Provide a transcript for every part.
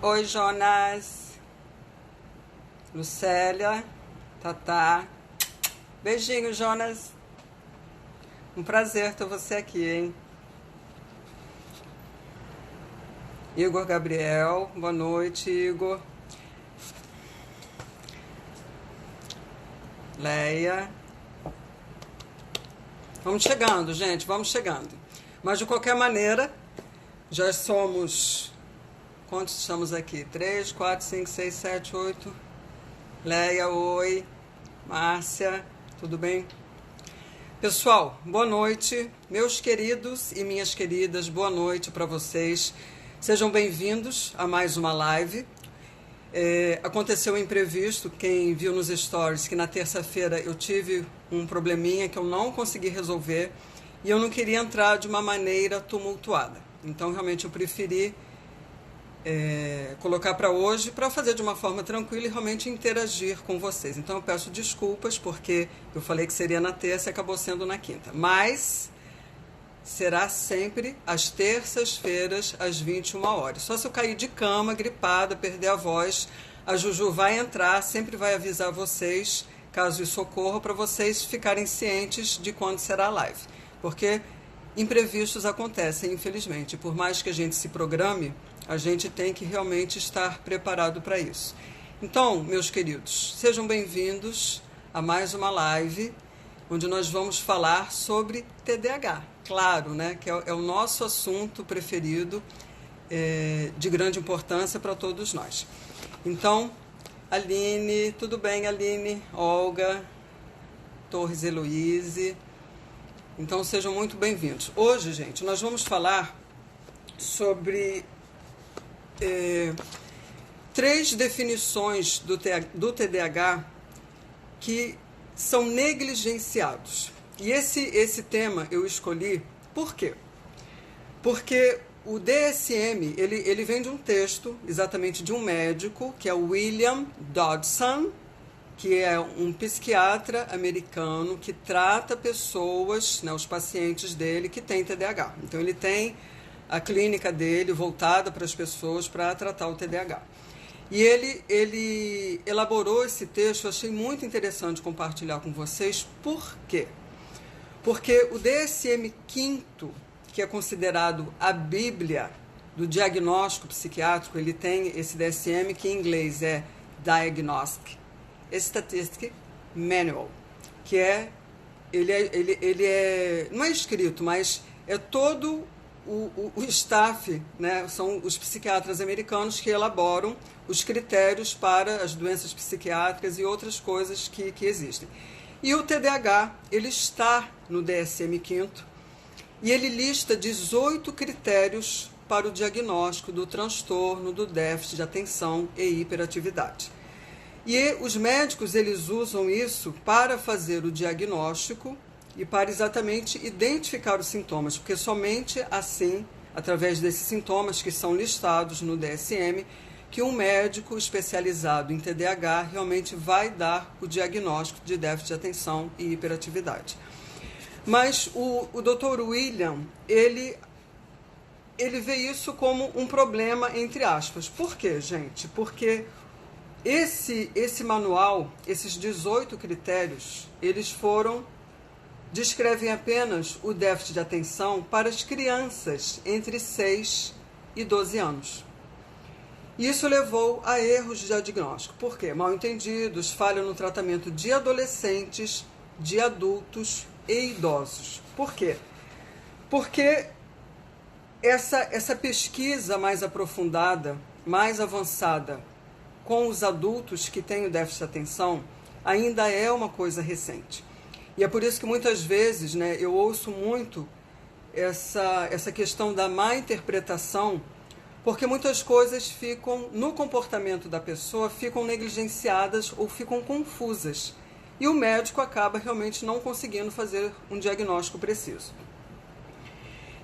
Oi, Jonas, Lucélia, Tatá. Beijinho, Jonas. Um prazer ter você aqui, hein? Igor Gabriel, boa noite, Igor. Leia. Vamos chegando, gente, vamos chegando. Mas de qualquer maneira, já somos. Quantos estamos aqui? 3, 4, 5, 6, 7, 8. Leia, oi. Márcia, tudo bem? Pessoal, boa noite. Meus queridos e minhas queridas, boa noite para vocês. Sejam bem-vindos a mais uma live. Aconteceu um imprevisto, quem viu nos stories, que na terça-feira eu tive um probleminha que eu não consegui resolver e eu não queria entrar de uma maneira tumultuada. Então, realmente, eu preferi colocar para hoje, para fazer de uma forma tranquila e realmente interagir com vocês. Então eu peço desculpas, porque eu falei que seria na terça e acabou sendo na quinta. Mas será sempre às terças-feiras, às 21 horas. Só se eu cair de cama, gripada, perder a voz, a Juju vai entrar, sempre vai avisar vocês, caso isso ocorra, para vocês ficarem cientes de quando será a live. Porque imprevistos acontecem, infelizmente. Por mais que a gente se programe, a gente tem que realmente estar preparado para isso. Então, meus queridos, sejam bem-vindos a mais uma live, onde nós vamos falar sobre TDAH. Claro, né, que é o nosso assunto preferido, de grande importância para todos nós. Então, Aline, tudo bem, Aline? Olga, Torres Heloíse. Então, sejam muito bem-vindos. Hoje, gente, nós vamos falar sobre 3 definições do TDAH que são negligenciados. E esse tema eu escolhi, por quê? Porque o DSM, ele vem de um texto, exatamente de um médico, que é o William Dodson, que é um psiquiatra americano que trata pessoas, né, os pacientes dele que têm TDAH. Então ele tem a clínica dele voltada para as pessoas para tratar o TDAH. E ele elaborou esse texto, eu achei muito interessante compartilhar com vocês. Por quê? Porque o DSM-5, que é considerado a Bíblia do diagnóstico psiquiátrico, ele tem esse DSM, que em inglês é Diagnostic Statistic Manual, que ele não é escrito, mas é todo o staff, né, são os psiquiatras americanos que elaboram os critérios para as doenças psiquiátricas e outras coisas que existem. E o TDAH, ele está no DSM-5 e ele lista 18 critérios para o diagnóstico do transtorno do déficit de atenção e hiperatividade. E os médicos, eles usam isso para fazer o diagnóstico e para exatamente identificar os sintomas, porque somente assim, através desses sintomas que são listados no DSM, que um médico especializado em TDAH realmente vai dar o diagnóstico de déficit de atenção e hiperatividade. Mas o Dr. William, ele vê isso como um problema, entre aspas. Por quê, gente? Porque esse manual, esses 18 critérios, eles descrevem apenas o déficit de atenção para as crianças entre 6 e 12 anos. Isso levou a erros de diagnóstico. Por quê? Mal entendidos, falha no tratamento de adolescentes, de adultos e idosos. Por quê? Porque essa pesquisa mais aprofundada, mais avançada, com os adultos que têm o déficit de atenção, ainda é uma coisa recente. E é por isso que muitas vezes, né, eu ouço muito essa questão da má interpretação, porque muitas coisas ficam, no comportamento da pessoa, ficam negligenciadas ou ficam confusas. E o médico acaba realmente não conseguindo fazer um diagnóstico preciso.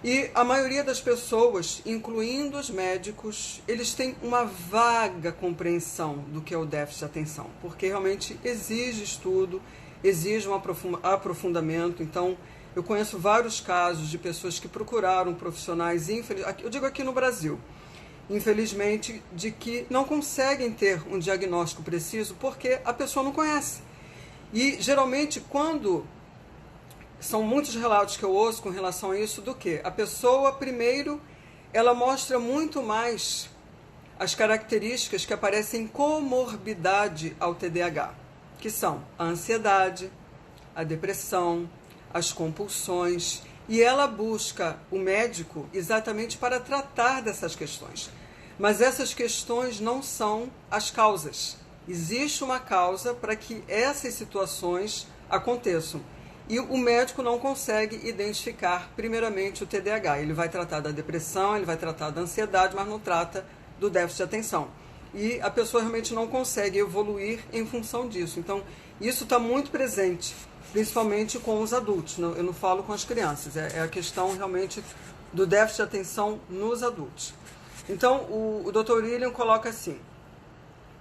E a maioria das pessoas, incluindo os médicos, eles têm uma vaga compreensão do que é o déficit de atenção, porque realmente exige estudo, exige um aprofundamento. Então, eu conheço vários casos de pessoas que procuraram profissionais, eu digo aqui no Brasil, infelizmente, de que não conseguem ter um diagnóstico preciso porque a pessoa não conhece. E, geralmente, quando... São muitos relatos que eu ouço com relação a isso, do que a pessoa, primeiro, ela mostra muito mais as características que aparecem em comorbidade ao TDAH, que são a ansiedade, a depressão, as compulsões, e ela busca o médico exatamente para tratar dessas questões. Mas essas questões não são as causas. Existe uma causa para que essas situações aconteçam. E o médico não consegue identificar, primeiramente, o TDAH. Ele vai tratar da depressão, ele vai tratar da ansiedade, mas não trata do déficit de atenção. E a pessoa realmente não consegue evoluir em função disso. Então, isso está muito presente, principalmente com os adultos. Eu não falo com as crianças. É a questão, realmente, do déficit de atenção nos adultos. Então, o Dr. William coloca assim,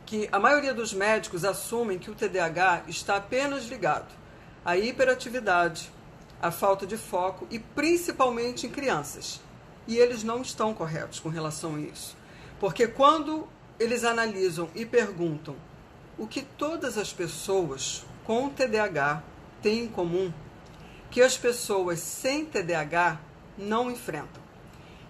que a maioria dos médicos assumem que o TDAH está apenas ligado à hiperatividade, à falta de foco e principalmente em crianças. E eles não estão corretos com relação a isso. Porque quando eles analisam e perguntam o que todas as pessoas com TDAH têm em comum, que as pessoas sem TDAH não enfrentam.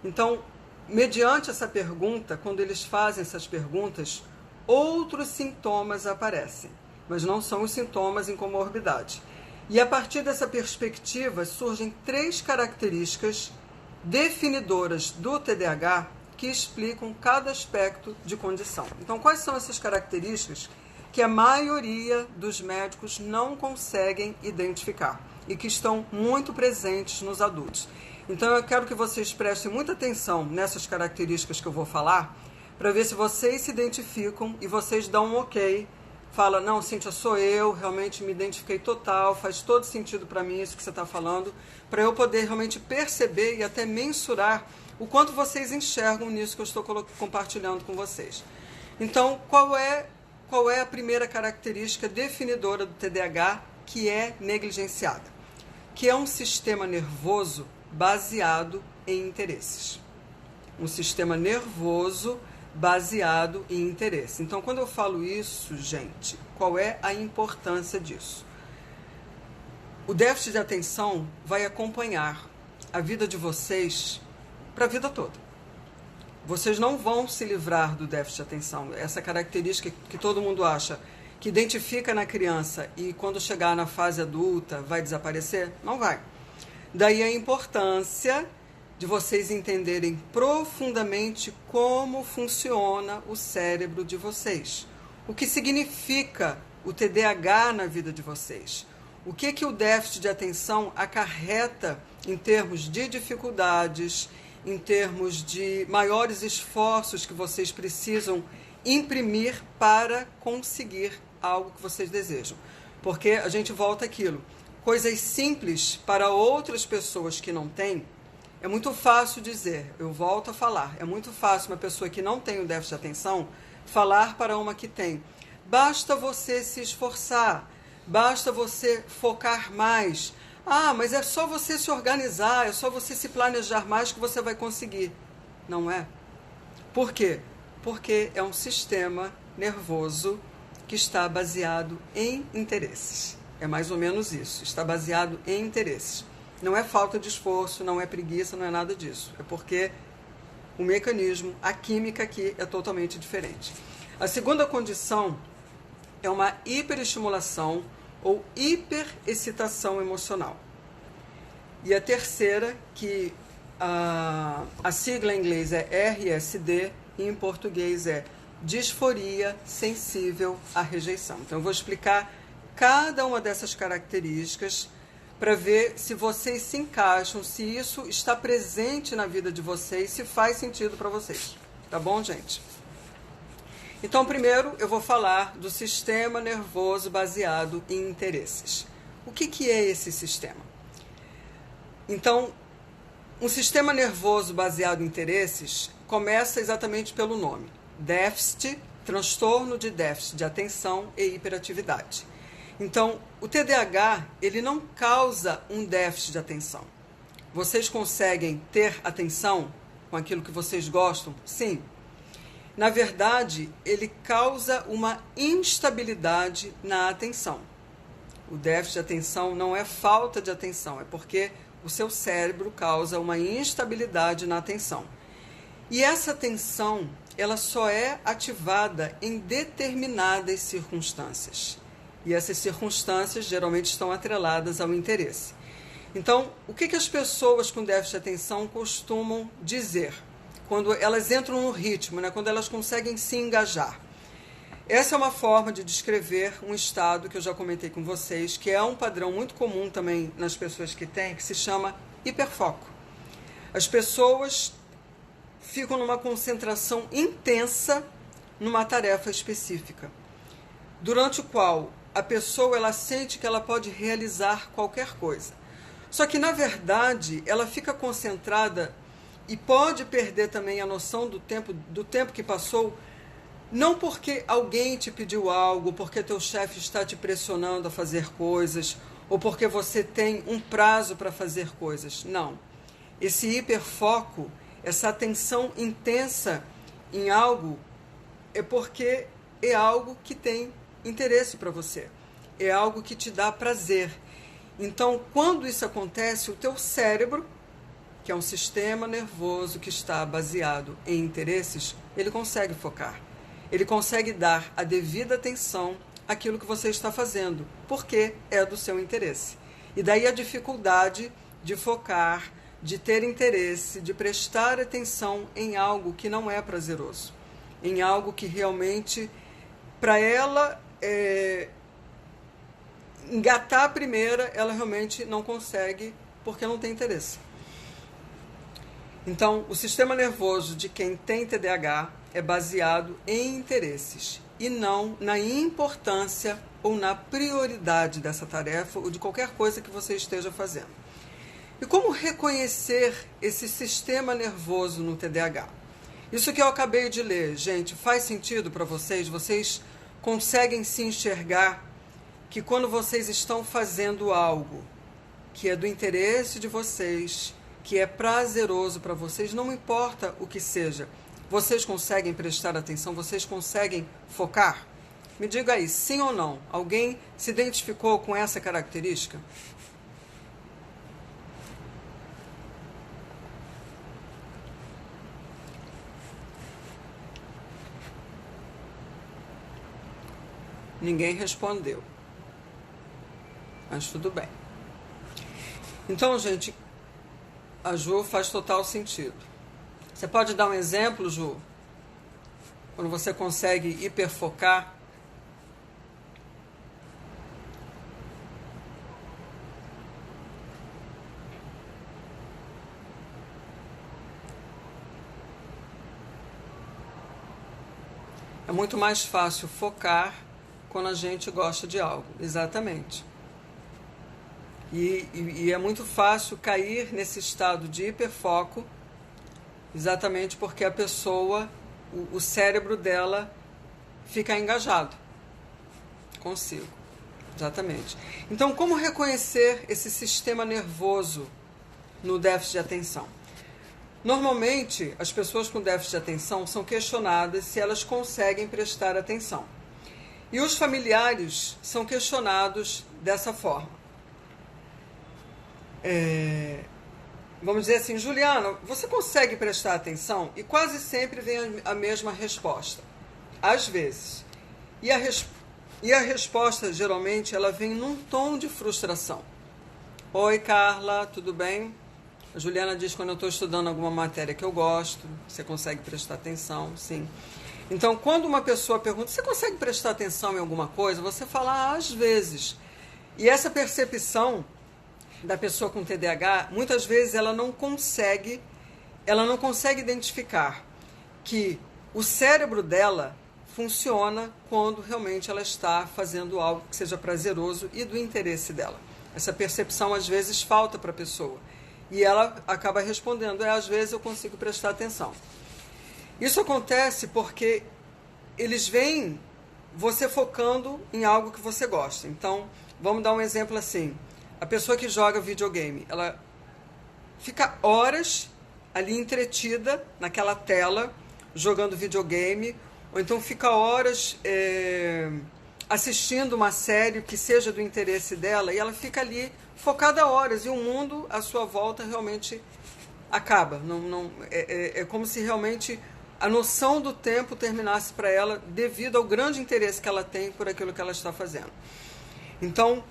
Então, mediante essa pergunta, quando eles fazem essas perguntas, outros sintomas aparecem, mas não são os sintomas em comorbidade. E a partir dessa perspectiva surgem 3 características definidoras do TDAH que explicam cada aspecto de condição. Então, quais são essas características que a maioria dos médicos não conseguem identificar e que estão muito presentes nos adultos? Então, eu quero que vocês prestem muita atenção nessas características que eu vou falar, para ver se vocês se identificam e vocês dão um ok. Fala, não, Cíntia, sou eu, realmente me identifiquei total, faz todo sentido para mim isso que você está falando, para eu poder realmente perceber e até mensurar o quanto vocês enxergam nisso que eu estou compartilhando com vocês. Então, qual é a primeira característica definidora do TDAH que é negligenciada? Que é um sistema nervoso baseado em interesses. Um sistema nervoso baseado em interesse. Então, quando eu falo isso, gente, qual é a importância disso? O déficit de atenção vai acompanhar a vida de vocês para a vida toda. Vocês não vão se livrar do déficit de atenção. Essa característica que todo mundo acha que identifica na criança e quando chegar na fase adulta vai desaparecer, não vai. Daí a importância de vocês entenderem profundamente como funciona o cérebro de vocês. O que significa o TDAH na vida de vocês. O que o déficit de atenção acarreta em termos de dificuldades, em termos de maiores esforços que vocês precisam imprimir para conseguir algo que vocês desejam. Porque a gente volta àquilo. Coisas simples para outras pessoas que não têm, é muito fácil dizer, eu volto a falar, é muito fácil uma pessoa que não tem o déficit de atenção falar para uma que tem. Basta você se esforçar, basta você focar mais. Ah, mas é só você se organizar, é só você se planejar mais que você vai conseguir. Não é? Por quê? Porque é um sistema nervoso que está baseado em interesses. É mais ou menos isso, está baseado em interesses. Não é falta de esforço, não é preguiça, não é nada disso. É porque o mecanismo, a química aqui é totalmente diferente. A segunda condição é uma hiperestimulação ou hiperexcitação emocional. E a terceira, que a sigla em inglês é RSD e em português é disforia sensível à rejeição. Então eu vou explicar cada uma dessas características para ver se vocês se encaixam, se isso está presente na vida de vocês, se faz sentido para vocês. Tá bom, gente? Então, primeiro, eu vou falar do sistema nervoso baseado em interesses. O que é esse sistema? Então, um sistema nervoso baseado em interesses começa exatamente pelo nome. Déficit, transtorno de déficit de atenção e hiperatividade. Então, o TDAH, ele não causa um déficit de atenção. Vocês conseguem ter atenção com aquilo que vocês gostam? Sim. Na verdade, ele causa uma instabilidade na atenção. O déficit de atenção não é falta de atenção, é porque o seu cérebro causa uma instabilidade na atenção. E essa atenção, ela só é ativada em determinadas circunstâncias. E essas circunstâncias geralmente estão atreladas ao interesse. Então, o que as pessoas com déficit de atenção costumam dizer quando elas entram no ritmo, né? Quando elas conseguem se engajar? Essa é uma forma de descrever um estado que eu já comentei com vocês, que é um padrão muito comum também nas pessoas que têm, que se chama hiperfoco. As pessoas ficam numa concentração intensa numa tarefa específica, durante o qual a pessoa ela sente que ela pode realizar qualquer coisa. Só que, na verdade, ela fica concentrada e pode perder também a noção do tempo que passou, não porque alguém te pediu algo, porque teu chefe está te pressionando a fazer coisas, ou porque você tem um prazo para fazer coisas. Não. Esse hiperfoco, essa atenção intensa em algo, é porque é algo que tem interesse para você. É algo que te dá prazer. Então, quando isso acontece, o teu cérebro, que é um sistema nervoso que está baseado em interesses, ele consegue focar. Ele consegue dar a devida atenção àquilo que você está fazendo, porque é do seu interesse. E daí a dificuldade de focar, de ter interesse, de prestar atenção em algo que não é prazeroso, em algo que realmente, para ela, engatar a primeira, ela realmente não consegue, porque não tem interesse. Então, o sistema nervoso de quem tem TDAH é baseado em interesses e não na importância ou na prioridade dessa tarefa ou de qualquer coisa que você esteja fazendo. E como reconhecer esse sistema nervoso no TDAH? Isso que eu acabei de ler, gente, faz sentido para vocês? Vocês conseguem se enxergar que quando vocês estão fazendo algo que é do interesse de vocês, que é prazeroso para vocês, não importa o que seja, vocês conseguem prestar atenção, vocês conseguem focar? Me diga aí, sim ou não? Alguém se identificou com essa característica? Ninguém respondeu. Mas tudo bem. Então, gente, a Ju faz total sentido. Você pode dar um exemplo, Ju? Quando você consegue hiperfocar? É muito mais fácil focar quando a gente gosta de algo. Exatamente. E é muito fácil cair nesse estado de hiperfoco, exatamente porque a pessoa, o cérebro dela fica engajado. Consigo. Exatamente. Então, como reconhecer esse sistema nervoso no déficit de atenção? Normalmente, as pessoas com déficit de atenção são questionadas se elas conseguem prestar atenção. E os familiares são questionados dessa forma. Vamos dizer assim, Juliana, você consegue prestar atenção? E quase sempre vem a mesma resposta. Às vezes. E a resposta, geralmente, ela vem num tom de frustração. Oi, Carla, tudo bem? A Juliana diz quando eu estou estudando alguma matéria que eu gosto, você consegue prestar atenção? Sim. Então, quando uma pessoa pergunta, você consegue prestar atenção em alguma coisa? Você fala, às vezes. E essa percepção da pessoa com TDAH, muitas vezes ela não consegue identificar que o cérebro dela funciona quando realmente ela está fazendo algo que seja prazeroso e do interesse dela. Essa percepção às vezes falta para a pessoa. E ela acaba respondendo, às vezes eu consigo prestar atenção. Isso acontece porque eles veem você focando em algo que você gosta. Então, vamos dar um exemplo assim. A pessoa que joga videogame, ela fica horas ali entretida naquela tela, jogando videogame, ou então fica horas assistindo uma série que seja do interesse dela, e ela fica ali focada horas, e o mundo à sua volta realmente acaba. É como se realmente a noção do tempo terminasse para ela devido ao grande interesse que ela tem por aquilo que ela está fazendo. Então,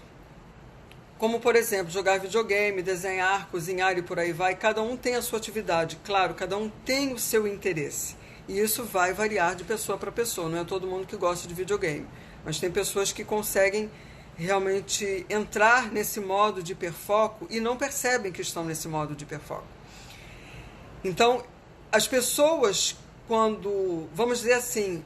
como, por exemplo, jogar videogame, desenhar, cozinhar e por aí vai, cada um tem a sua atividade. Claro, cada um tem o seu interesse. E isso vai variar de pessoa para pessoa. Não é todo mundo que gosta de videogame. Mas tem pessoas que conseguem realmente entrar nesse modo de hiperfoco e não percebem que estão nesse modo de hiperfoco. Então, as pessoas, quando, vamos dizer assim,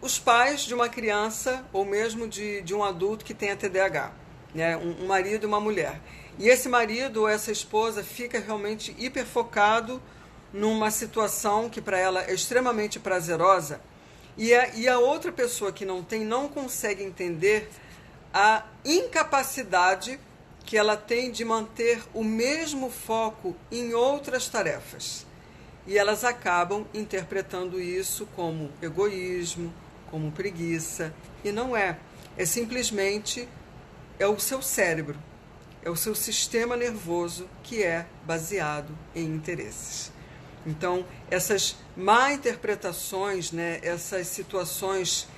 os pais de uma criança ou mesmo de um adulto que tenha TDAH, né? Um marido e uma mulher. E esse marido ou essa esposa fica realmente hiperfocado numa situação que para ela é extremamente prazerosa, e a outra pessoa que não tem não consegue entender a incapacidade que ela tem de manter o mesmo foco em outras tarefas. E elas acabam interpretando isso como egoísmo, como preguiça, e não é. É simplesmente o seu cérebro, é o seu sistema nervoso que é baseado em interesses. Então, essas má interpretações, né, essas situações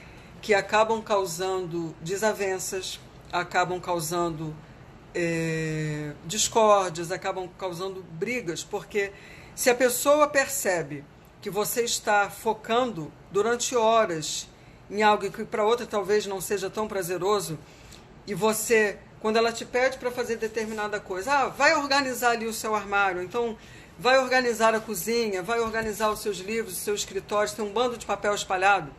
que acabam causando desavenças, acabam causando discórdias, acabam causando brigas, porque se a pessoa percebe que você está focando durante horas em algo que para outra talvez não seja tão prazeroso, e você, quando ela te pede para fazer determinada coisa, vai organizar ali o seu armário, então vai organizar a cozinha, vai organizar os seus livros, o seu escritório, tem um bando de papel espalhado,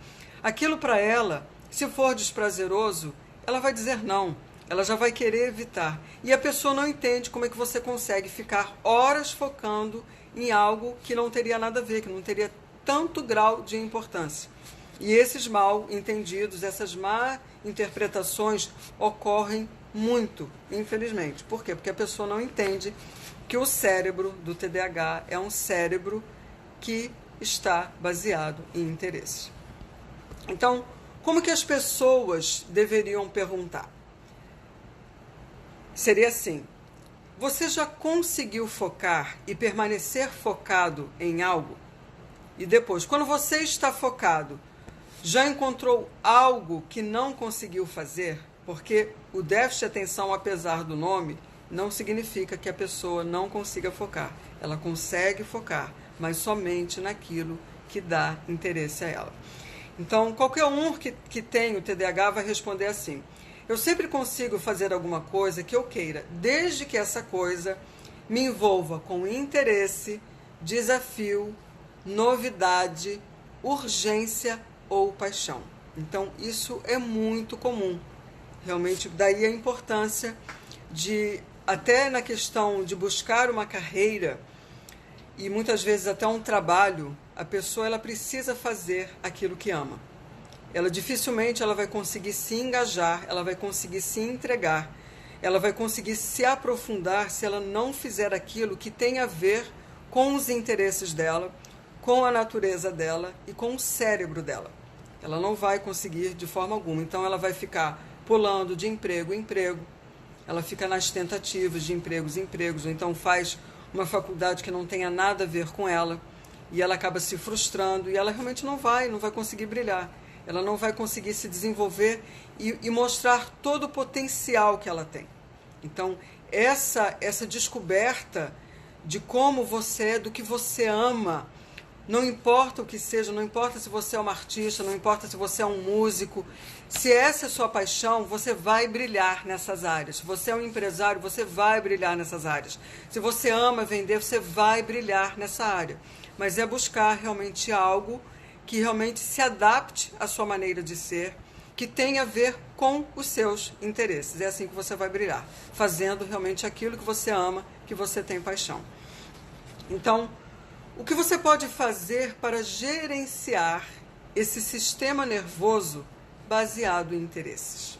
aquilo para ela, se for desprazeroso, ela vai dizer não, ela já vai querer evitar. E a pessoa não entende como é que você consegue ficar horas focando em algo que não teria nada a ver, que não teria tanto grau de importância. E esses mal entendidos, essas má interpretações ocorrem muito, infelizmente. Por quê? Porque a pessoa não entende que o cérebro do TDAH é um cérebro que está baseado em interesses. Então, como que as pessoas deveriam perguntar? Seria assim: você já conseguiu focar e permanecer focado em algo? E depois, quando você está focado, já encontrou algo que não conseguiu fazer? Porque o déficit de atenção, apesar do nome, não significa que a pessoa não consiga focar. Ela consegue focar, mas somente naquilo que dá interesse a ela. Então, qualquer um que tem o TDAH vai responder assim: eu sempre consigo fazer alguma coisa que eu queira, desde que essa coisa me envolva com interesse, desafio, novidade, urgência ou paixão. Então, isso é muito comum. Realmente, daí a importância de, até na questão de buscar uma carreira e muitas vezes até um trabalho, a pessoa ela precisa fazer aquilo que ama. Ela dificilmente ela vai conseguir se engajar, ela vai conseguir se entregar, ela vai conseguir se aprofundar se ela não fizer aquilo que tem a ver com os interesses dela, com a natureza dela e com o cérebro dela. Ela não vai conseguir de forma alguma. Então ela vai ficar pulando de emprego em emprego, ela fica nas tentativas de empregos em empregos, ou então faz uma faculdade que não tenha nada a ver com ela, e ela acaba se frustrando, e ela realmente não vai conseguir brilhar. Ela não vai conseguir se desenvolver e mostrar todo o potencial que ela tem. Então, essa descoberta de como você é, do que você ama, não importa o que seja, não importa se você é uma artista, não importa se você é um músico, se essa é a sua paixão, você vai brilhar nessas áreas. Se você é um empresário, você vai brilhar nessas áreas. Se você ama vender, você vai brilhar nessa área. Mas é buscar realmente algo que realmente se adapte à sua maneira de ser, que tenha a ver com os seus interesses. É assim que você vai brilhar, fazendo realmente aquilo que você ama, que você tem paixão. Então, o que você pode fazer para gerenciar esse sistema nervoso baseado em interesses?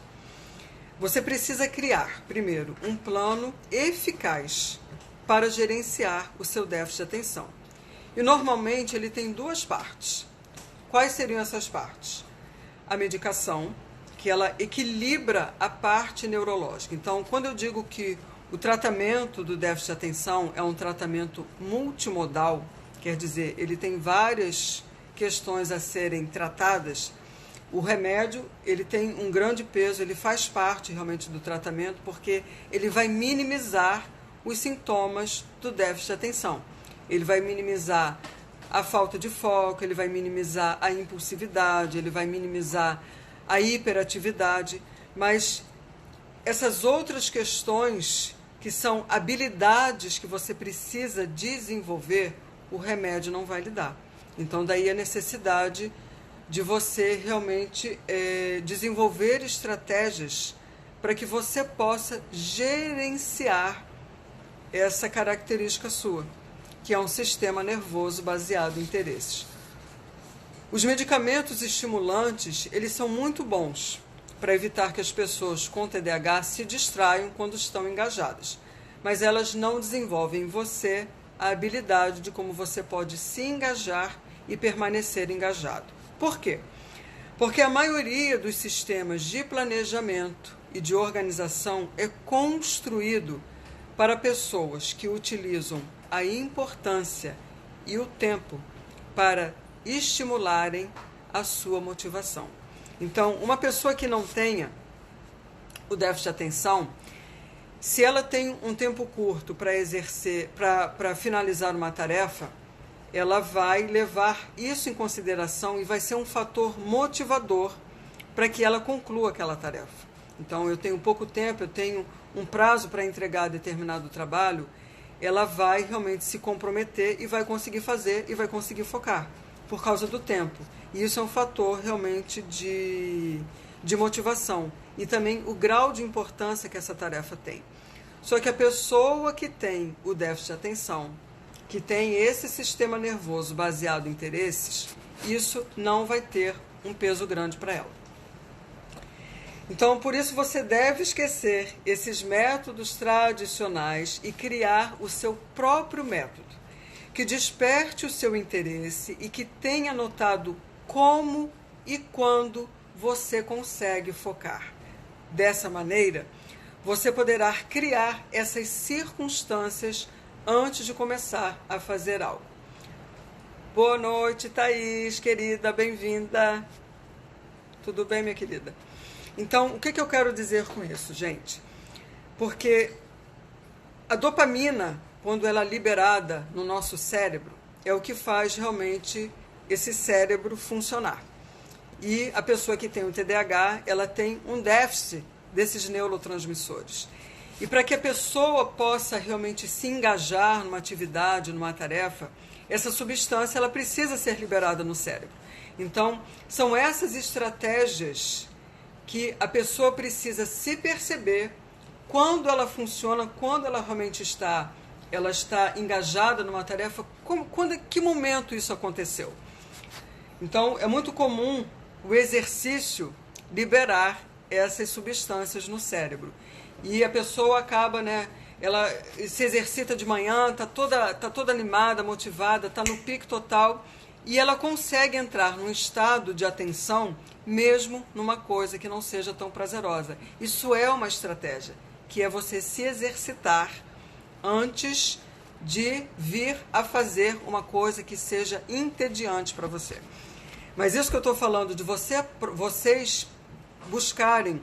Você precisa criar, primeiro, um plano eficaz para gerenciar o seu déficit de atenção. E normalmente ele tem duas partes. quais seriam essas partes? A medicação, que ela equilibra a parte neurológica. Então, quando eu digo que o tratamento do déficit de atenção é um tratamento multimodal, quer dizer, ele tem várias questões a serem tratadas, o remédio, ele tem um grande peso, ele faz parte realmente do tratamento, porque ele vai minimizar os sintomas do déficit de atenção. Ele vai minimizar a falta de foco, ele vai minimizar a impulsividade, ele vai minimizar a hiperatividade, mas essas outras questões, que são habilidades que você precisa desenvolver, o remédio não vai lhe dar. Então, daí a necessidade de você realmente desenvolver estratégias para que você possa gerenciar essa característica sua, que é um sistema nervoso baseado em interesses. Os medicamentos estimulantes, eles são muito bons para evitar que as pessoas com TDAH se distraiam quando estão engajadas, mas elas não desenvolvem em você a habilidade de como você pode se engajar e permanecer engajado. Por quê? Porque a maioria dos sistemas de planejamento e de organização é construído para pessoas que utilizam a importância e o tempo para estimularem a sua motivação. Então, uma pessoa que não tenha o déficit de atenção, se ela tem um tempo curto para exercer, para finalizar uma tarefa, ela vai levar isso em consideração e vai ser um fator motivador para que ela conclua aquela tarefa. Então, eu tenho pouco tempo, eu tenho um prazo para entregar determinado trabalho, ela vai realmente se comprometer e vai conseguir fazer e vai conseguir focar, por causa do tempo. E isso é um fator realmente de motivação. E também o grau de importância que essa tarefa tem. Só que a pessoa que tem o déficit de atenção, que tem esse sistema nervoso baseado em interesses, isso não vai ter um peso grande para ela. Então, por isso você deve esquecer esses métodos tradicionais e criar o seu próprio método, que desperte o seu interesse e que tenha notado como e quando você consegue focar. Dessa maneira, você poderá criar essas circunstâncias antes de começar a fazer algo. Boa noite, Thaís, querida, bem-vinda. Tudo bem, minha querida? Então, o que eu quero dizer com isso, gente? Porque a dopamina, quando ela é liberada no nosso cérebro, é o que faz realmente esse cérebro funcionar. E a pessoa que tem o TDAH, ela tem um déficit desses neurotransmissores. E para que a pessoa possa realmente se engajar numa atividade, numa tarefa, essa substância ela precisa ser liberada no cérebro. Então, são essas estratégias que a pessoa precisa se perceber quando ela funciona, quando ela realmente está engajada numa tarefa, que momento isso aconteceu. Então, é muito comum o exercício liberar essas substâncias no cérebro. E a pessoa acaba, ela se exercita de manhã, tá toda animada, motivada, está no pico total, e ela consegue entrar num estado de atenção, mesmo numa coisa que não seja tão prazerosa. Isso é uma estratégia, que é você se exercitar antes de vir a fazer uma coisa que seja entediante para você. Mas isso que eu estou falando de vocês buscarem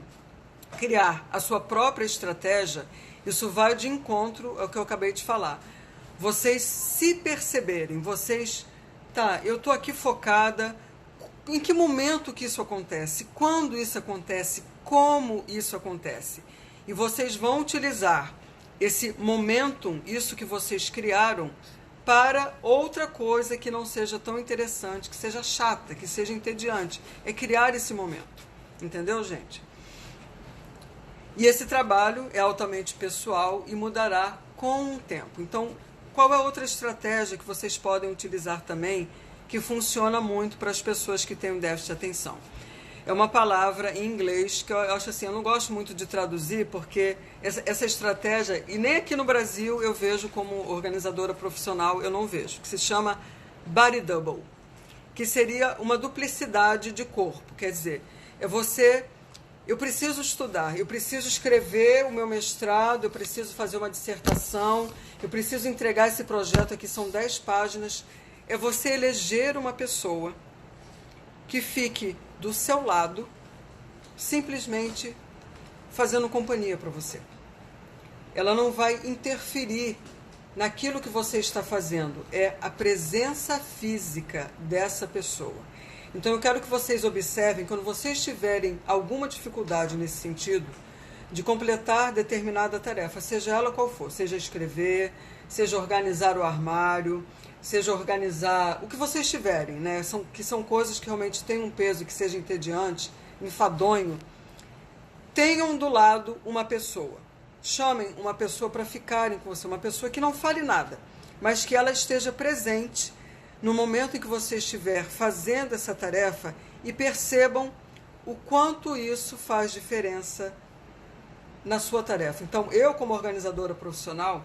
criar a sua própria estratégia, isso vai de encontro ao que eu acabei de falar. Vocês se perceberem, eu estou aqui focada, em que momento que isso acontece, quando isso acontece, como isso acontece. E vocês vão utilizar esse momentum, isso que vocês criaram, para outra coisa que não seja tão interessante, que seja chata, que seja entediante. É criar esse momento. Entendeu, gente? E esse trabalho é altamente pessoal e mudará com o tempo. Então, qual é outra estratégia que vocês podem utilizar também, que funciona muito para as pessoas que têm um déficit de atenção? É uma palavra em inglês que eu acho assim, eu não gosto muito de traduzir, porque essa estratégia, e nem aqui no Brasil eu vejo como organizadora profissional, eu não vejo, que se chama Body Double, que seria uma duplicidade de corpo. Quer dizer, é você... Eu preciso estudar, eu preciso escrever o meu mestrado, eu preciso fazer uma dissertação, eu preciso entregar esse projeto aqui, são 10 páginas. É você eleger uma pessoa que fique do seu lado, simplesmente fazendo companhia para você. Ela não vai interferir naquilo que você está fazendo, é a presença física dessa pessoa. Então eu quero que vocês observem, quando vocês tiverem alguma dificuldade nesse sentido, de completar determinada tarefa, seja ela qual for, seja escrever, seja organizar o armário, seja organizar o que vocês tiverem, né? Que são coisas que realmente têm um peso, que seja entediante, enfadonho. Tenham do lado uma pessoa. Chamem uma pessoa para ficarem com você, uma pessoa que não fale nada, mas que ela esteja presente no momento em que você estiver fazendo essa tarefa e percebam o quanto isso faz diferença na sua tarefa. Então, eu como organizadora profissional,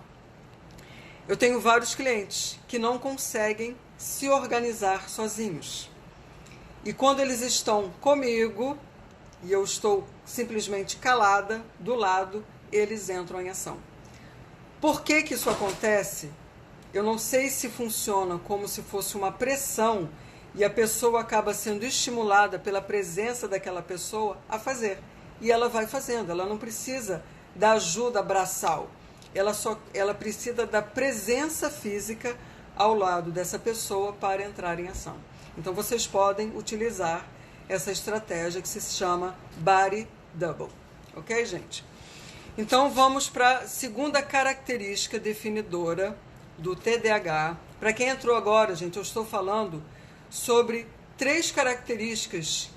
eu tenho vários clientes que não conseguem se organizar sozinhos. E quando eles estão comigo, e eu estou simplesmente calada, do lado, eles entram em ação. Por que que isso acontece? Eu não sei se funciona como se fosse uma pressão e a pessoa acaba sendo estimulada pela presença daquela pessoa a fazer. E ela vai fazendo, ela não precisa da ajuda braçal. Ela precisa da presença física ao lado dessa pessoa para entrar em ação. Então vocês podem utilizar essa estratégia que se chama Body Double. Ok, gente? Então vamos para a segunda característica definidora do TDAH. Para quem entrou agora, gente, eu estou falando sobre 3 características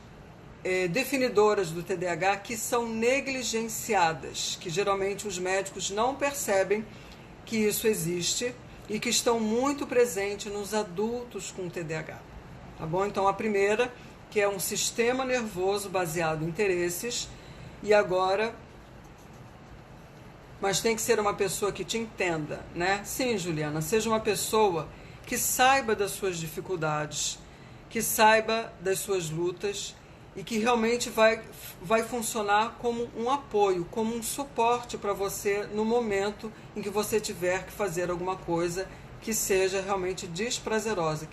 definidoras do TDAH que são negligenciadas, que geralmente os médicos não percebem que isso existe e que estão muito presentes nos adultos com TDAH. Tá bom? Então a primeira, que é um sistema nervoso baseado em interesses, e agora... Mas tem que ser uma pessoa que te entenda, né? Sim, Juliana, seja uma pessoa que saiba das suas dificuldades, que saiba das suas lutas e que realmente vai funcionar como um apoio, como um suporte para você no momento em que você tiver que fazer alguma coisa que seja realmente desprazerosa,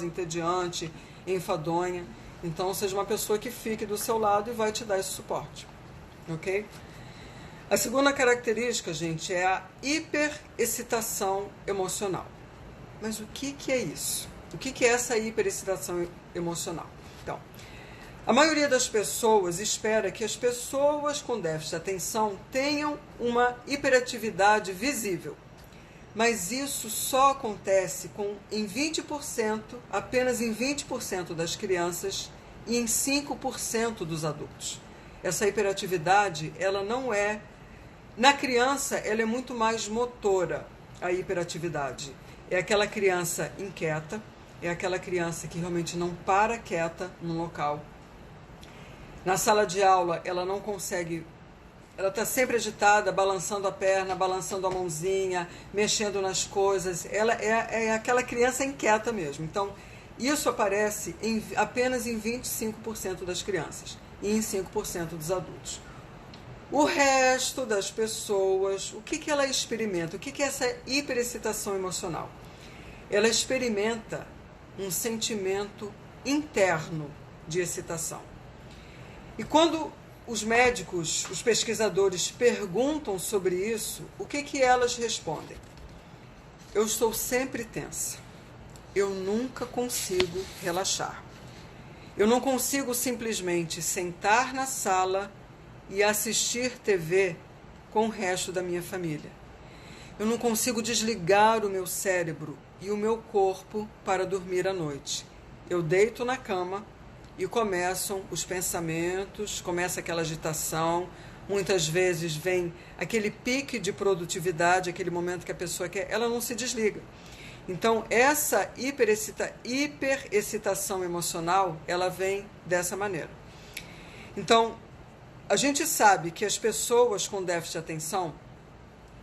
entediante, enfadonha. Então, seja uma pessoa que fique do seu lado e vai te dar esse suporte, ok? A segunda característica, gente, é a hiperexcitação emocional. Mas o que é isso? O que é essa hiperexcitação emocional? Então, a maioria das pessoas espera que as pessoas com déficit de atenção tenham uma hiperatividade visível. Mas isso só acontece em 20%, apenas em 20% das crianças e em 5% dos adultos. Essa hiperatividade, ela não é... Na criança, ela é muito mais motora, a hiperatividade. É aquela criança inquieta, é aquela criança que realmente não para quieta no local. Na sala de aula, ela não consegue... Ela está sempre agitada, balançando a perna, balançando a mãozinha, mexendo nas coisas. Ela é aquela criança inquieta mesmo. Então, isso aparece apenas em 25% das crianças e em 5% dos adultos. O resto das pessoas, o que ela experimenta? O que é essa hiperexcitação emocional? Ela experimenta um sentimento interno de excitação. E quando os médicos, os pesquisadores perguntam sobre isso, o que elas respondem? Eu estou sempre tensa. Eu nunca consigo relaxar. Eu não consigo simplesmente sentar na sala e assistir TV com o resto da minha família. Eu não consigo desligar o meu cérebro e o meu corpo para dormir à noite. Eu deito na cama e começam os pensamentos, começa aquela agitação. Muitas vezes vem aquele pique de produtividade, aquele momento que a pessoa quer, ela não se desliga. Então, essa hiperexcitação emocional, ela vem dessa maneira. Então, a gente sabe que as pessoas com déficit de atenção,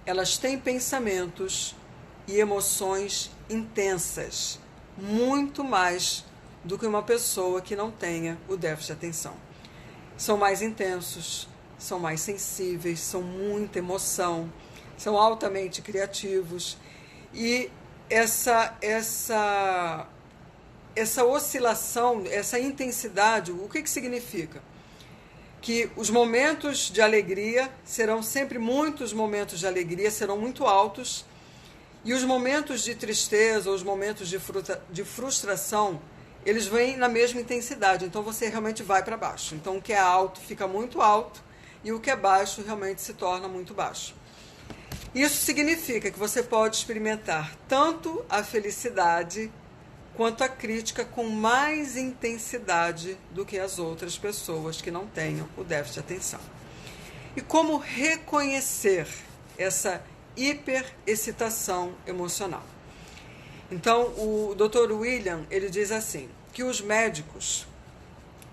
elas têm pensamentos e emoções intensas. muito mais do que uma pessoa que não tenha o déficit de atenção. São mais intensos, são mais sensíveis, são muita emoção, são altamente criativos e essa oscilação, essa intensidade, o que significa? Que os momentos de alegria serão sempre muitos momentos de alegria, serão muito altos, e os momentos de tristeza, os momentos de frustração, eles vêm na mesma intensidade, então você realmente vai para baixo. Então o que é alto fica muito alto e o que é baixo realmente se torna muito baixo. Isso significa que você pode experimentar tanto a felicidade quanto a crítica com mais intensidade do que as outras pessoas que não tenham o déficit de atenção. E como reconhecer essa hiperexcitação emocional? Então, o Dr. William, ele diz assim, que os médicos,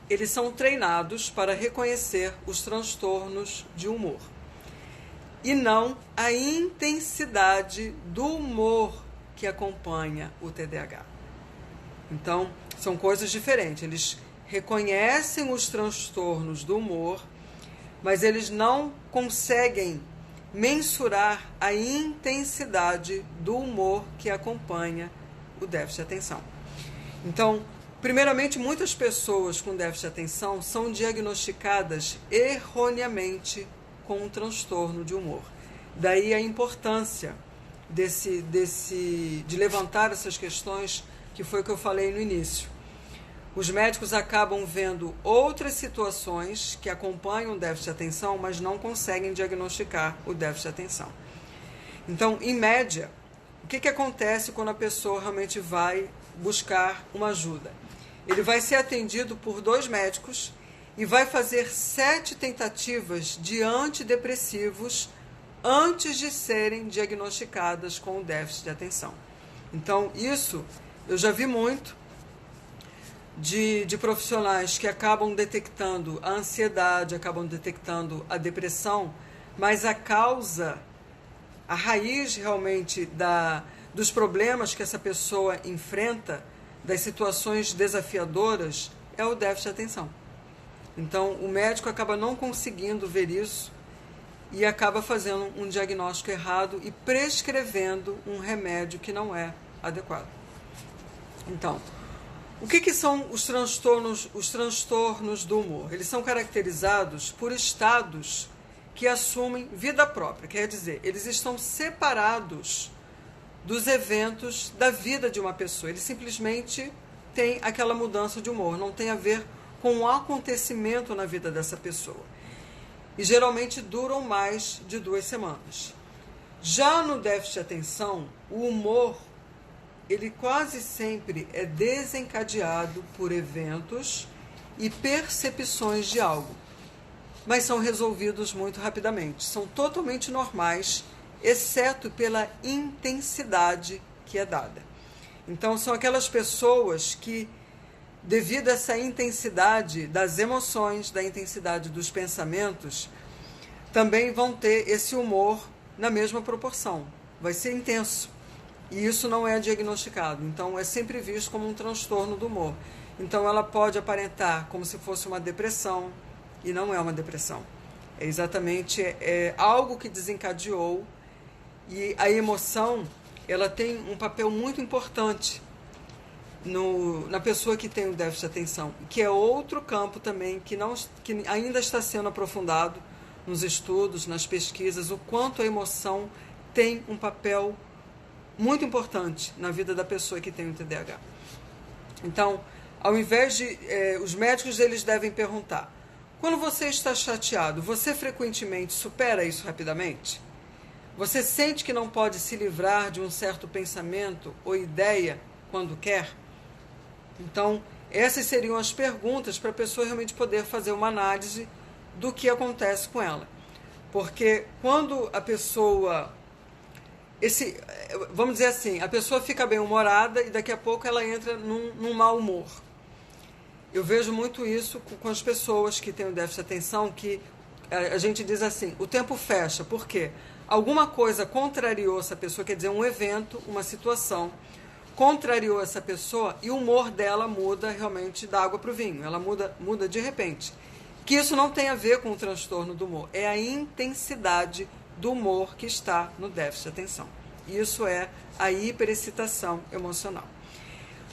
eles são treinados para reconhecer os transtornos de humor e não a intensidade do humor que acompanha o TDAH. Então, são coisas diferentes. Eles reconhecem os transtornos do humor, mas eles não conseguem mensurar a intensidade do humor que acompanha o déficit de atenção. Então, primeiramente, muitas pessoas com déficit de atenção são diagnosticadas erroneamente com um transtorno de humor. Daí a importância de levantar essas questões, que foi o que eu falei no início. Os médicos acabam vendo outras situações que acompanham o déficit de atenção, mas não conseguem diagnosticar o déficit de atenção. Então, em média, o que acontece quando a pessoa realmente vai buscar uma ajuda? Ele vai ser atendido por 2 médicos e vai fazer 7 tentativas de antidepressivos antes de serem diagnosticadas com o déficit de atenção. Então, isso eu já vi muito de profissionais que acabam detectando a ansiedade, acabam detectando a depressão, mas a causa, a raiz realmente dos problemas que essa pessoa enfrenta, das situações desafiadoras, é o déficit de atenção. Então, o médico acaba não conseguindo ver isso e acaba fazendo um diagnóstico errado e prescrevendo um remédio que não é adequado. Então, o que são os transtornos do humor? Eles são caracterizados por estados que assumem vida própria, quer dizer, eles estão separados dos eventos da vida de uma pessoa. Ele simplesmente tem aquela mudança de humor, não tem a ver com um acontecimento na vida dessa pessoa. E geralmente duram mais de 2 semanas. Já no déficit de atenção, o humor, ele quase sempre é desencadeado por eventos e percepções de algo, mas são resolvidos muito rapidamente. São totalmente normais, exceto pela intensidade que é dada. Então, são aquelas pessoas que, devido a essa intensidade das emoções, da intensidade dos pensamentos, também vão ter esse humor na mesma proporção. Vai ser intenso. E isso não é diagnosticado. Então, é sempre visto como um transtorno do humor. Então, ela pode aparentar como se fosse uma depressão, e não é uma depressão. É exatamente algo que desencadeou, e a emoção, ela tem um papel muito importante na pessoa que tem o déficit de atenção, que é outro campo também que ainda está sendo aprofundado nos estudos, nas pesquisas, o quanto a emoção tem um papel muito importante na vida da pessoa que tem o TDAH. Então, ao invés de... os médicos, eles devem perguntar: quando você está chateado, você frequentemente supera isso rapidamente? Você sente que não pode se livrar de um certo pensamento ou ideia quando quer? Então, essas seriam as perguntas para a pessoa realmente poder fazer uma análise do que acontece com ela. Porque quando a pessoa... vamos dizer assim, a pessoa fica bem-humorada e daqui a pouco ela entra num mau humor. Eu vejo muito isso com as pessoas que têm o déficit de atenção, que a gente diz assim, o tempo fecha. Por quê? Alguma coisa contrariou essa pessoa, quer dizer, um evento, uma situação, contrariou essa pessoa e o humor dela muda realmente da água para o vinho. Ela muda de repente. Que isso não tem a ver com o transtorno do humor. É a intensidade do humor que está no déficit de atenção. Isso é a hiperexcitação emocional.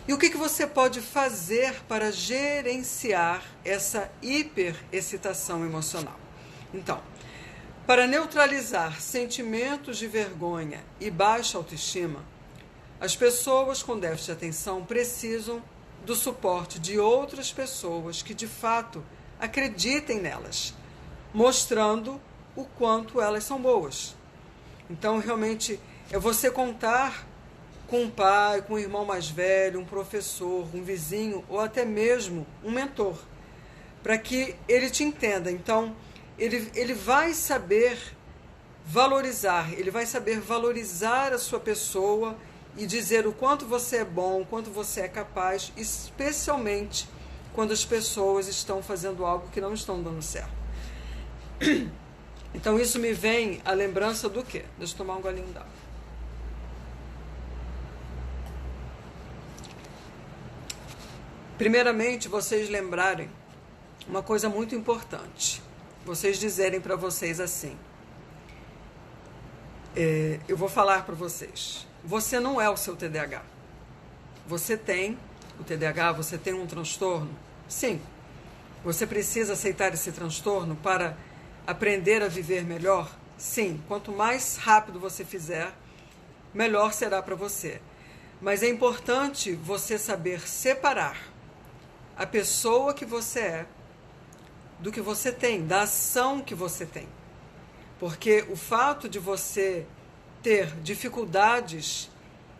E o que você pode fazer para gerenciar essa hiperexcitação emocional? Então, para neutralizar sentimentos de vergonha e baixa autoestima, as pessoas com déficit de atenção precisam do suporte de outras pessoas que de fato acreditem nelas, mostrando o quanto elas são boas. Então, realmente, é você contar com um pai, com um irmão mais velho, um professor, um vizinho ou até mesmo um mentor, para que ele te entenda. Então, ele vai saber valorizar, ele vai saber valorizar a sua pessoa e dizer o quanto você é bom, o quanto você é capaz, especialmente quando as pessoas estão fazendo algo que não estão dando certo. Então, isso me vem a lembrança do quê? Deixa eu tomar um golinho d'água. Primeiramente, vocês lembrarem uma coisa muito importante. Vocês dizerem para vocês assim, eu vou falar para vocês, você não é o seu TDAH. Você tem o TDAH, você tem um transtorno? Sim. Você precisa aceitar esse transtorno para aprender a viver melhor? Sim. Quanto mais rápido você fizer, melhor será para você. Mas é importante você saber separar a pessoa que você é do que você tem, da ação que você tem. Porque o fato de você ter dificuldades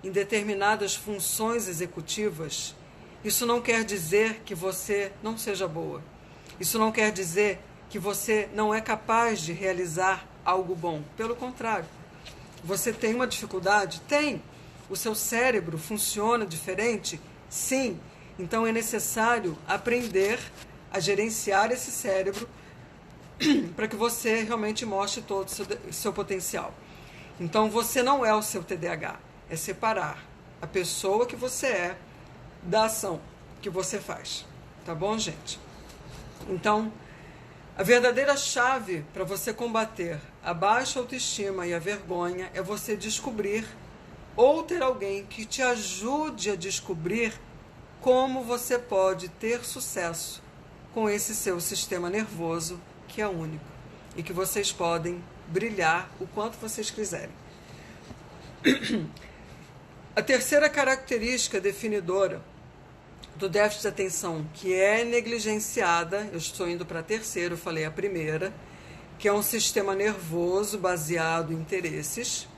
em determinadas funções executivas, isso não quer dizer que você não seja boa. Isso não quer dizer que você não é capaz de realizar algo bom. Pelo contrário, você tem uma dificuldade? Tem. O seu cérebro funciona diferente? Sim. Então é necessário aprender a gerenciar esse cérebro para que você realmente mostre todo o seu potencial. Então você não é o seu TDAH, é separar a pessoa que você é da ação que você faz. Tá bom, gente? Então, a verdadeira chave para você combater a baixa autoestima e a vergonha é você descobrir ou ter alguém que te ajude a descobrir como você pode ter sucesso com esse seu sistema nervoso que é único e que vocês podem brilhar o quanto vocês quiserem. A terceira característica definidora do déficit de atenção que é negligenciada, eu estou indo para a terceira, eu falei a primeira, que é um sistema nervoso baseado em interesses.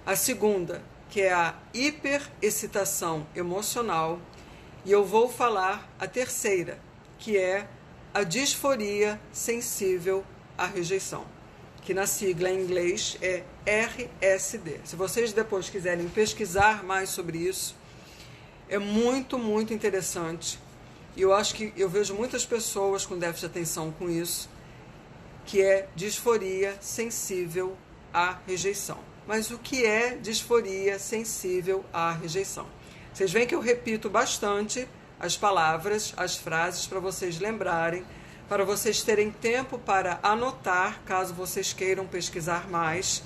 A segunda, que é a hiperexcitação emocional. E eu vou falar a terceira, que é a disforia sensível à rejeição, que na sigla em inglês é RSD. Se vocês depois quiserem pesquisar mais sobre isso, é muito, muito interessante. E eu acho que eu vejo muitas pessoas com déficit de atenção com isso, que é disforia sensível à rejeição. Mas o que é disforia sensível à rejeição? Vocês veem que eu repito bastante as palavras, as frases, para vocês lembrarem, para vocês terem tempo para anotar, caso vocês queiram pesquisar mais.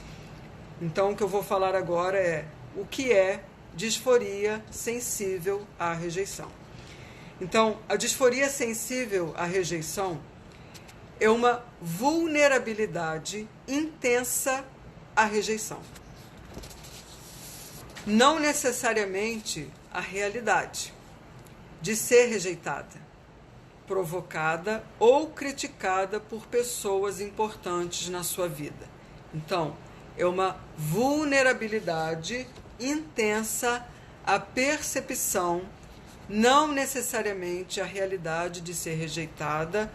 Então, o que eu vou falar agora é o que é disforia sensível à rejeição. Então, a disforia sensível à rejeição é uma vulnerabilidade intensa à rejeição. Não necessariamente a realidade de ser rejeitada, provocada ou criticada por pessoas importantes na sua vida. Então, é uma vulnerabilidade intensa à percepção, não necessariamente a realidade de ser rejeitada,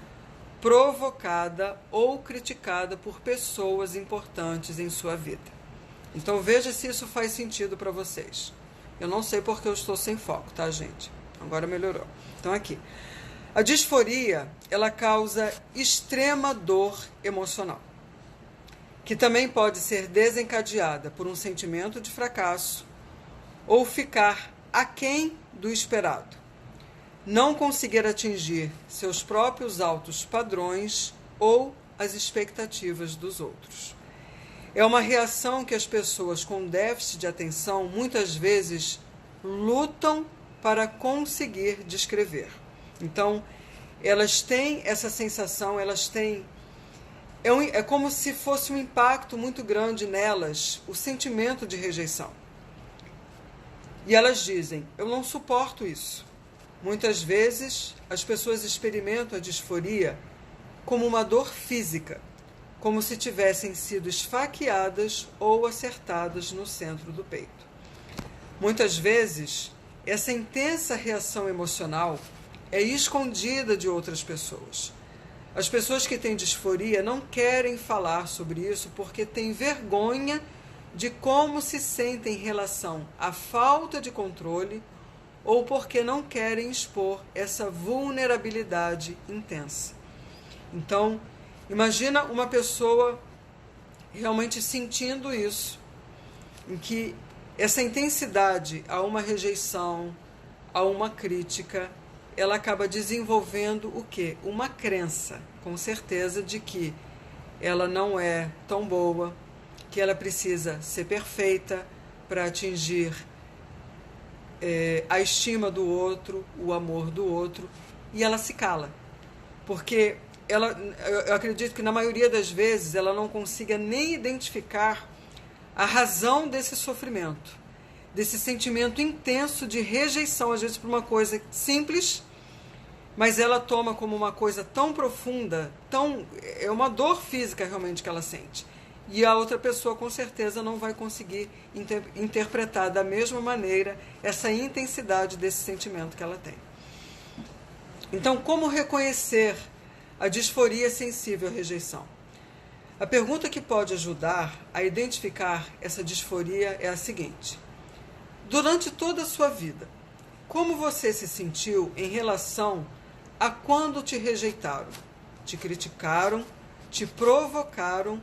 provocada ou criticada por pessoas importantes em sua vida. Então veja se isso faz sentido para vocês. Eu não sei porque eu estou sem foco, tá, gente? Agora melhorou. Então aqui. A disforia, ela causa extrema dor emocional, que também pode ser desencadeada por um sentimento de fracasso ou ficar aquém do esperado, não conseguir atingir seus próprios altos padrões ou as expectativas dos outros. É uma reação que as pessoas com déficit de atenção muitas vezes lutam para conseguir descrever. Então, elas têm essa sensação, elas têm... É como se fosse um impacto muito grande nelas, o sentimento de rejeição. E elas dizem, eu não suporto isso. Muitas vezes, as pessoas experimentam a disforia como uma dor física, como se tivessem sido esfaqueadas ou acertadas no centro do peito. Muitas vezes, essa intensa reação emocional é escondida de outras pessoas. As pessoas que têm disforia não querem falar sobre isso porque têm vergonha de como se sentem em relação à falta de controle ou porque não querem expor essa vulnerabilidade intensa. Então, imagina uma pessoa realmente sentindo isso, em que essa intensidade a uma rejeição, a uma crítica, ela acaba desenvolvendo o quê? Uma crença, com certeza, de que ela não é tão boa, que ela precisa ser perfeita para atingir a estima do outro, o amor do outro, e ela se cala. Porque eu acredito que na maioria das vezes ela não consiga nem identificar a razão desse sofrimento, desse sentimento intenso de rejeição, às vezes por uma coisa simples, mas ela toma como uma coisa tão profunda, é uma dor física realmente que ela sente. E a outra pessoa com certeza não vai conseguir interpretar da mesma maneira essa intensidade desse sentimento que ela tem. Então, como reconhecer a disforia sensível à rejeição? A pergunta que pode ajudar a identificar essa disforia é a seguinte: durante toda a sua vida, como você se sentiu em relação a quando te rejeitaram, te criticaram, te provocaram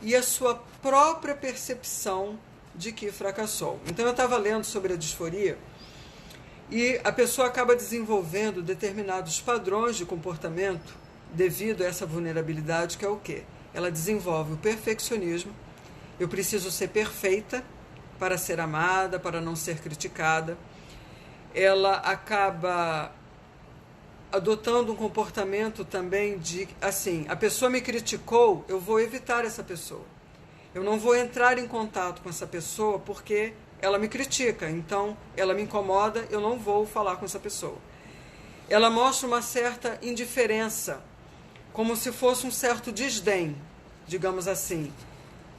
e a sua própria percepção de que fracassou? Então, eu estava lendo sobre a disforia e a pessoa acaba desenvolvendo determinados padrões de comportamento devido a essa vulnerabilidade, que é o quê? Ela desenvolve o perfeccionismo. Eu preciso ser perfeita para ser amada, para não ser criticada. Ela acaba adotando um comportamento também de, assim, a pessoa me criticou, eu vou evitar essa pessoa. Eu não vou entrar em contato com essa pessoa porque ela me critica, então ela me incomoda, eu não vou falar com essa pessoa. Ela mostra uma certa indiferença, como se fosse um certo desdém, digamos assim,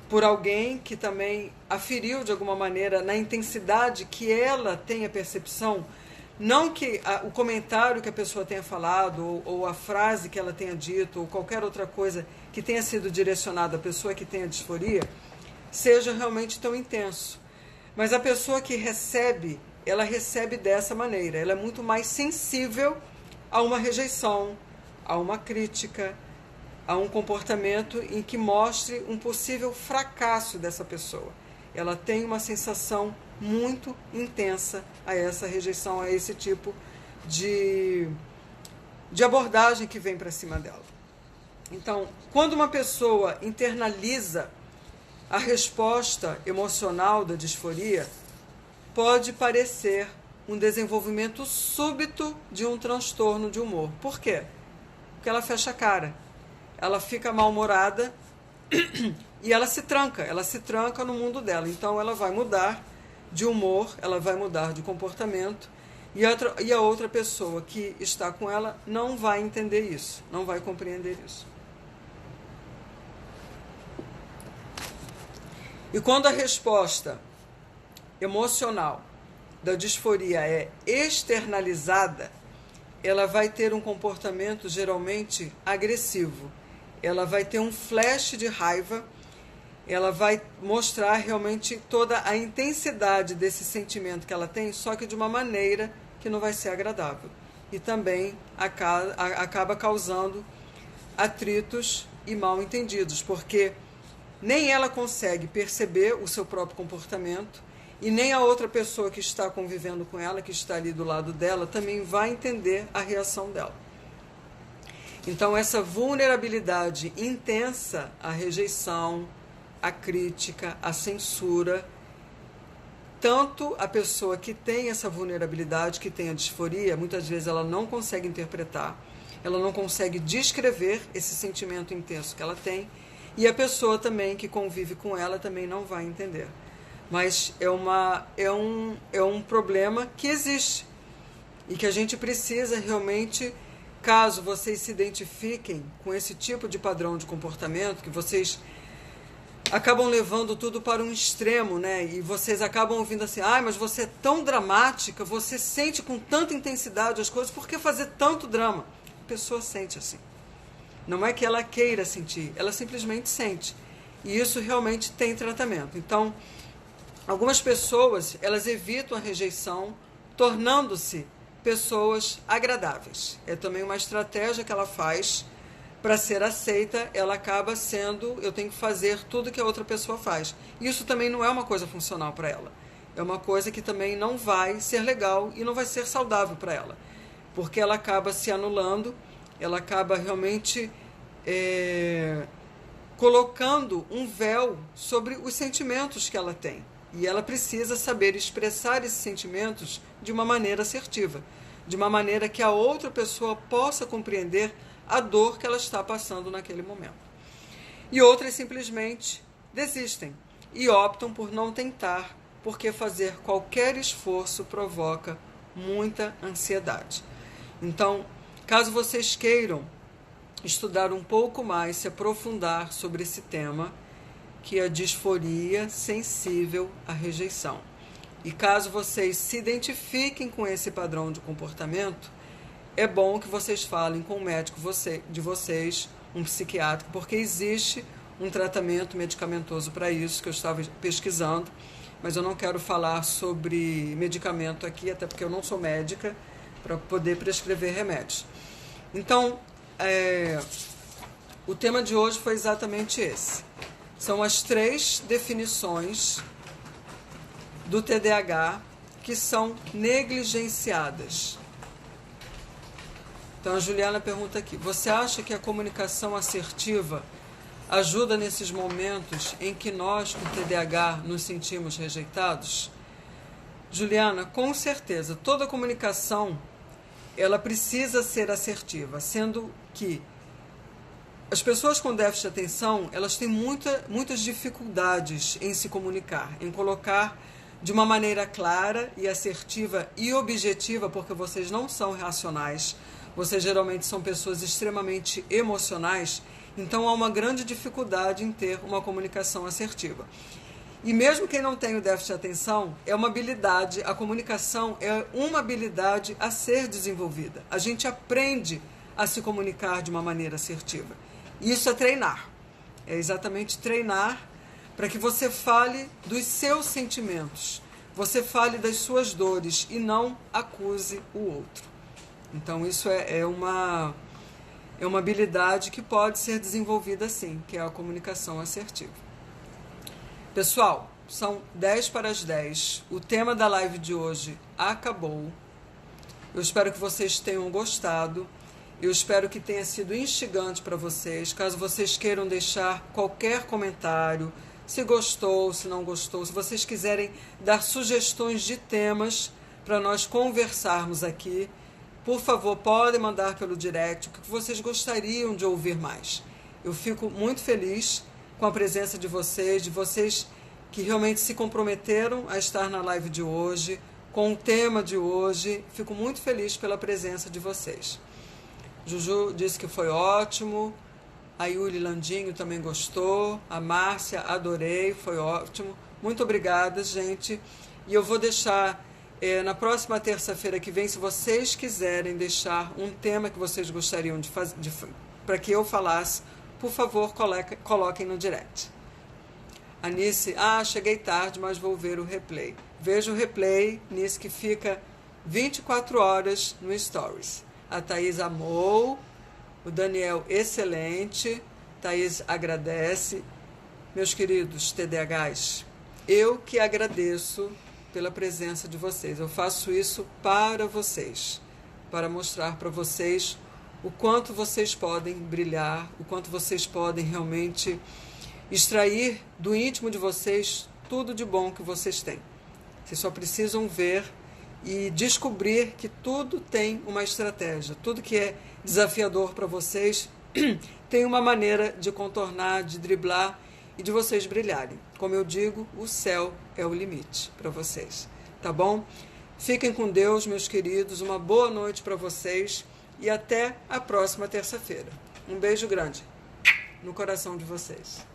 por alguém que também a feriu de alguma maneira na intensidade que ela tem a percepção. Não que o comentário que a pessoa tenha falado, ou a frase que ela tenha dito, ou qualquer outra coisa que tenha sido direcionada à pessoa que tenha disforia, seja realmente tão intenso. Mas a pessoa que recebe, ela recebe dessa maneira. Ela é muito mais sensível a uma rejeição, a uma crítica, a um comportamento em que mostre um possível fracasso dessa pessoa. Ela tem uma sensação muito intensa a essa rejeição, a esse tipo de abordagem que vem para cima dela. Então, quando uma pessoa internaliza a resposta emocional da disforia, pode parecer um desenvolvimento súbito de um transtorno de humor. Por quê? Porque ela fecha a cara, ela fica mal-humorada e ela se tranca no mundo dela. Então ela vai mudar de humor, ela vai mudar de comportamento, e a outra pessoa que está com ela não vai entender isso, não vai compreender isso. E quando a resposta emocional da disforia é externalizada, ela vai ter um comportamento geralmente agressivo. Ela vai ter um flash de raiva, ela vai mostrar realmente toda a intensidade desse sentimento que ela tem, só que de uma maneira que não vai ser agradável. E também acaba causando atritos e mal-entendidos, porque nem ela consegue perceber o seu próprio comportamento e nem a outra pessoa que está convivendo com ela, que está ali do lado dela, também vai entender a reação dela. Então, essa vulnerabilidade intensa à rejeição, à crítica, à censura, tanto a pessoa que tem essa vulnerabilidade, que tem a disforia, muitas vezes ela não consegue interpretar, ela não consegue descrever esse sentimento intenso que ela tem, e a pessoa também que convive com ela também não vai entender. Mas é um problema que existe e que a gente precisa realmente, caso vocês se identifiquem com esse tipo de padrão de comportamento, que vocês acabam levando tudo para um extremo, né? E vocês acabam ouvindo assim, mas você é tão dramática, você sente com tanta intensidade as coisas, por que fazer tanto drama? A pessoa sente assim. Não é que ela queira sentir, ela simplesmente sente. E isso realmente tem tratamento. Então, algumas pessoas, elas evitam a rejeição, tornando-se pessoas agradáveis. É também uma estratégia que ela faz para ser aceita, ela acaba sendo, eu tenho que fazer tudo que a outra pessoa faz. Isso também não é uma coisa funcional para ela. É uma coisa que também não vai ser legal e não vai ser saudável para ela. Porque ela acaba se anulando, ela acaba realmente colocando um véu sobre os sentimentos que ela tem. E ela precisa saber expressar esses sentimentos de uma maneira assertiva, de uma maneira que a outra pessoa possa compreender a dor que ela está passando naquele momento. E outras simplesmente desistem e optam por não tentar, porque fazer qualquer esforço provoca muita ansiedade. Então, caso vocês queiram estudar um pouco mais, se aprofundar sobre esse tema, que é a disforia sensível à rejeição. E caso vocês se identifiquem com esse padrão de comportamento, é bom que vocês falem com o médico de vocês, um psiquiatra, porque existe um tratamento medicamentoso para isso, que eu estava pesquisando, mas eu não quero falar sobre medicamento aqui, até porque eu não sou médica, para poder prescrever remédios. Então, o tema de hoje foi exatamente esse. São as 3 definições do TDAH que são negligenciadas. Então, a Juliana pergunta aqui, você acha que a comunicação assertiva ajuda nesses momentos em que nós, com TDAH, nos sentimos rejeitados? Juliana, com certeza, toda comunicação ela precisa ser assertiva, sendo que as pessoas com déficit de atenção, elas têm muitas dificuldades em se comunicar, em colocar de uma maneira clara e assertiva e objetiva, porque vocês não são racionais, vocês geralmente são pessoas extremamente emocionais, então há uma grande dificuldade em ter uma comunicação assertiva. E mesmo quem não tem o déficit de atenção, é uma habilidade, a comunicação é uma habilidade a ser desenvolvida. A gente aprende a se comunicar de uma maneira assertiva. Isso é treinar. É exatamente treinar para que você fale dos seus sentimentos, você fale das suas dores e não acuse o outro. Então isso é uma habilidade que pode ser desenvolvida sim, que é a comunicação assertiva. Pessoal, são 10 para as 10. O tema da live de hoje acabou. Eu espero que vocês tenham gostado. Eu espero que tenha sido instigante para vocês. Caso vocês queiram deixar qualquer comentário, se gostou, se não gostou, se vocês quiserem dar sugestões de temas para nós conversarmos aqui, por favor, podem mandar pelo direct o que vocês gostariam de ouvir mais. Eu fico muito feliz com a presença de vocês que realmente se comprometeram a estar na live de hoje, com o tema de hoje. Fico muito feliz pela presença de vocês. Juju disse que foi ótimo, a Yuli Landinho também gostou, a Márcia, adorei, foi ótimo. Muito obrigada, gente. E eu vou deixar na próxima terça-feira que vem, se vocês quiserem deixar um tema que vocês gostariam de fazer, para que eu falasse, por favor, coloquem no direct. Anice, cheguei tarde, mas vou ver o replay. Veja o replay, Nice, que fica 24 horas no Stories. A Thaís amou, o Daniel, excelente, Thaís agradece. Meus queridos TDAHs, eu que agradeço pela presença de vocês. Eu faço isso para vocês, para mostrar para vocês o quanto vocês podem brilhar, o quanto vocês podem realmente extrair do íntimo de vocês tudo de bom que vocês têm. Vocês só precisam ver e descobrir que tudo tem uma estratégia. Tudo que é desafiador para vocês tem uma maneira de contornar, de driblar e de vocês brilharem. Como eu digo, o céu é o limite para vocês. Tá bom? Fiquem com Deus, meus queridos. Uma boa noite para vocês e até a próxima terça-feira. Um beijo grande no coração de vocês.